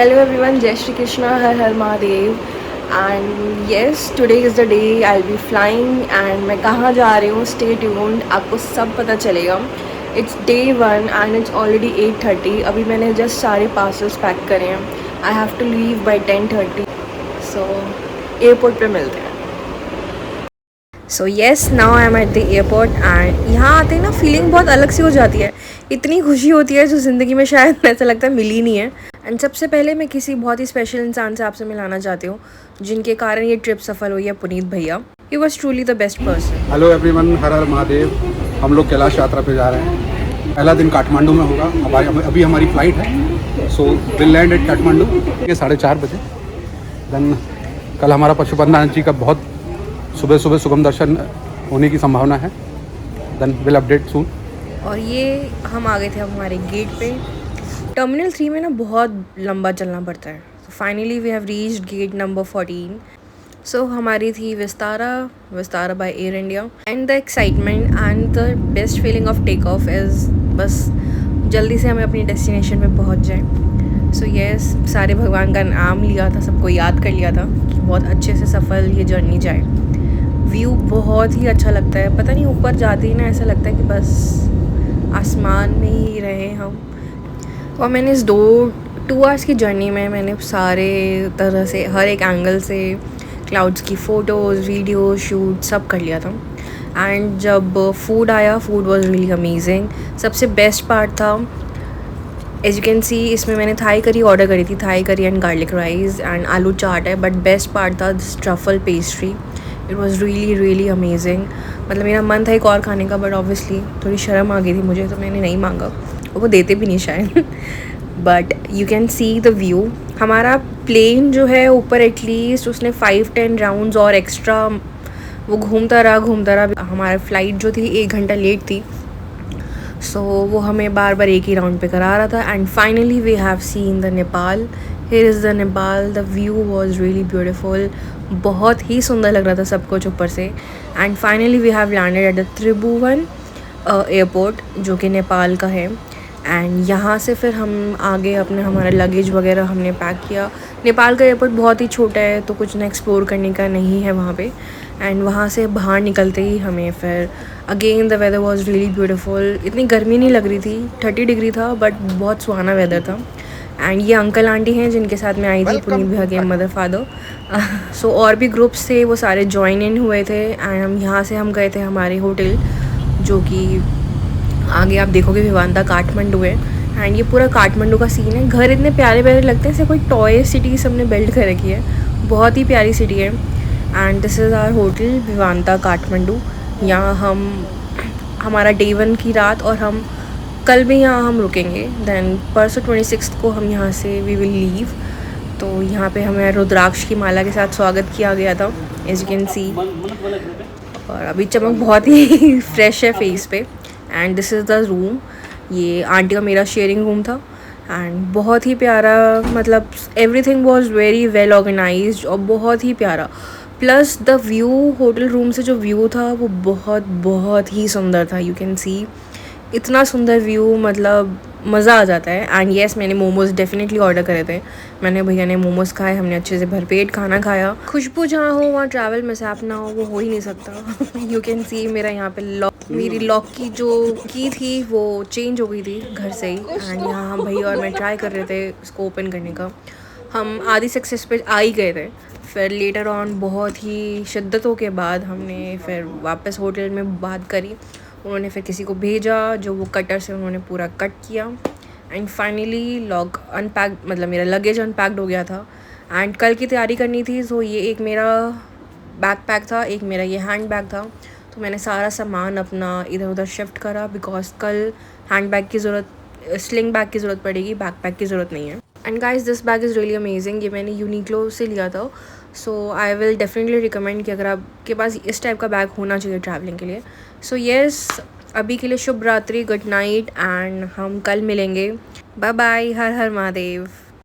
Hello everyone, Jai Shri Krishna, Har Har Mahadev. And yes, today is the day I'll be flying and मैं कहाँ जा रही हूँ, stay tuned, आपको सब पता चलेगा. It's day 1 and it's already 8:30. अभी मैंने just सारे parcels pack करे हैं. I have to leave by 10:30. So airport पे मिलते हैं. So yes now I am at the airport and यहाँ आते ही ना फीलिंग बहुत अलग सी हो जाती है. इतनी खुशी होती है जो ज़िंदगी में शायद ऐसा लगता है मिली नहीं है. एंड सबसे पहले मैं किसी बहुत ही स्पेशल इंसान से आपसे मिलाना चाहती हूँ जिनके कारण ये ट्रिप सफल हुई है, पुनीत भैया. He was truly the best person. Hello everyone, Har Har Mahadev. हम लोग कैलाश यात्रा पे जा रहे हैं. पहला दिन काठमांडू में होगा. अभी हमारी फ़्लाइट है. So will land at Kathmandu के 4:30 बजे. देन कल हमारा पशुपतिनाथ जी का बहुत सुबह सुबह सुगम दर्शन होने की संभावना है. देन विल अपडेट सून. और ये हम आ गए थे अब हमारे गेट पे. टर्मिनल 3 में ना बहुत लंबा चलना पड़ता है. तो finally we have reached gate number 14. So हमारी थी Vistara by air India. And the excitement and the best feeling of take off is बस जल्दी से हमें अपनी डेस्टिनेशन पे पहुंच जाए. सो येस, सारे भगवान का नाम लिया था, सबको याद कर लिया था कि बहुत अच्छे से सफल ये जर्नी जाए. व्यू बहुत ही अच्छा लगता है. पता नहीं, ऊपर जाते ही ना ऐसा लगता है कि बस आसमान में ही रहे हम. और मैंने इस 2 आवर्स की जर्नी में मैंने सारे तरह से हर एक एंगल से क्लाउड्स की फ़ोटोज़, वीडियो शूट सब कर लिया था. एंड जब फूड आया, फूड वाज रियली अमेजिंग. सबसे बेस्ट पार्ट था, एज यू कैन सी, इसमें मैंने थाई करी ऑर्डर करी थी. Thai curry and garlic rice and आलू चाट है. बट बेस्ट पार्ट था this truffle pastry. It was really amazing. मतलब मेरा मन था एक और खाने का, बट ऑब्वियसली थोड़ी शर्म आ गई थी मुझे, तो मैंने नहीं मांगा. और वो देते भी नहीं शायद. But you can see the view. हमारा प्लेन जो है ऊपर एटलीस्ट उसने 5-10 राउंड्स और एक्स्ट्रा वो घूमता रहा. हमारा फ़्लाइट जो थी 1 घंटा लेट थी. सो वो हमें बार बार एक ही राउंड पे करा रहा था. And finally we have seen the Nepal. Here is the Nepal. The view was really beautiful. बहुत ही सुंदर लग रहा था सब कुछ ऊपर से. And finally we have landed at the Tribhuvan airport जो कि नेपाल का है. एंड यहाँ से फिर हम आगे हमारा लगेज वगैरह हमने पैक किया. नेपाल का एयरपोर्ट बहुत ही छोटा है, तो कुछ ना एक्सप्लोर करने का नहीं है वहाँ पे. एंड वहाँ से बाहर निकलते ही हमें फिर again the weather was really beautiful. इतनी गर्मी नहीं लग रही थी, 30 डिग्री था, बट बहुत सुहाना वेदर था. एंड ये अंकल आंटी हैं जिनके साथ मैं आई थी, पुनीत भैया के मदर फादर. सो और भी ग्रुप्स थे, वो सारे ज्वाइन इन हुए थे. एंड हम यहाँ से हम गए थे हमारे होटल, जो कि आगे आप देखोगे विवांता काठमांडू है. एंड ये पूरा काठमांडू का सीन है. घर इतने प्यारे प्यारे लगते हैं, जैसे कोई टॉय सिटी सबने बिल्ड कर रखी है. बहुत ही प्यारी सिटी है. And this is our hotel Vivanta Kathmandu. यहाँ हमारा डे 1 की रात, और हम कल भी यहाँ हम रुकेंगे. देन परसों 26 को हम यहाँ से वी विल लीव. तो यहाँ पे हमें रुद्राक्ष की माला के साथ स्वागत किया गया था, एज यू कैन सी. और अभी चमक बहुत ही फ्रेश है फेस पे. And this is the room. ये आंटी का मेरा शेयरिंग रूम था. एंड बहुत ही प्यारा, मतलब everything was very well organised और बहुत ही प्यारा. Plus the view, hotel room से जो व्यू था वो बहुत ही सुंदर था. यू कैन सी इतना सुंदर व्यू, मतलब मज़ा आ जाता है. एंड येस, मैंने मोमोज़ डेफिनेटली ऑर्डर करे थे. मैंने भैया ने मोमोज़ खाए, हमने अच्छे से भरपेट खाना खाया. खुशबू जहाँ हो वहाँ ट्रैवल मिसहैप ना हो, वो हो ही नहीं सकता. यू कैन सी मेरा यहाँ पे मेरी लॉक की जो की थी वो चेंज हो गई थी घर से ही. एंड यहाँ हम भैया और मैं ट्राई कर रहे थे इसको ओपन करने का. हम आधी सक्सेस पे आ ही गए थे. फिर लेटर ऑन बहुत ही शिद्दतों के बाद हमने फिर वापस होटल में बात करी. उन्होंने फिर किसी को भेजा जो वो कटर से उन्होंने पूरा कट किया. एंड फाइनली लॉग अनपैक, मतलब मेरा लगेज अनपैक्ड हो गया था. एंड कल की तैयारी करनी थी, तो ये एक मेरा बैकपैक था, एक मेरा ये हैंड बैग था. तो मैंने सारा सामान अपना इधर उधर शिफ्ट करा, बिकॉज कल हैंड बैग की ज़रूरत, स्लिंग बैग की ज़रूरत पड़ेगी, बैकपैक की ज़रूरत नहीं है. And guys this bag is really amazing. ये मैंने यूनिक्लो से लिया था. सो आई विल डेफिनेटली रिकमेंड कि अगर आपके पास इस टाइप का बैग होना चाहिए ट्रैवलिंग के लिए. सो येस, अभी के लिए शुभ रात्रि, गुड नाइट. एंड हम कल मिलेंगे. Bye bye. हर हर महादेव.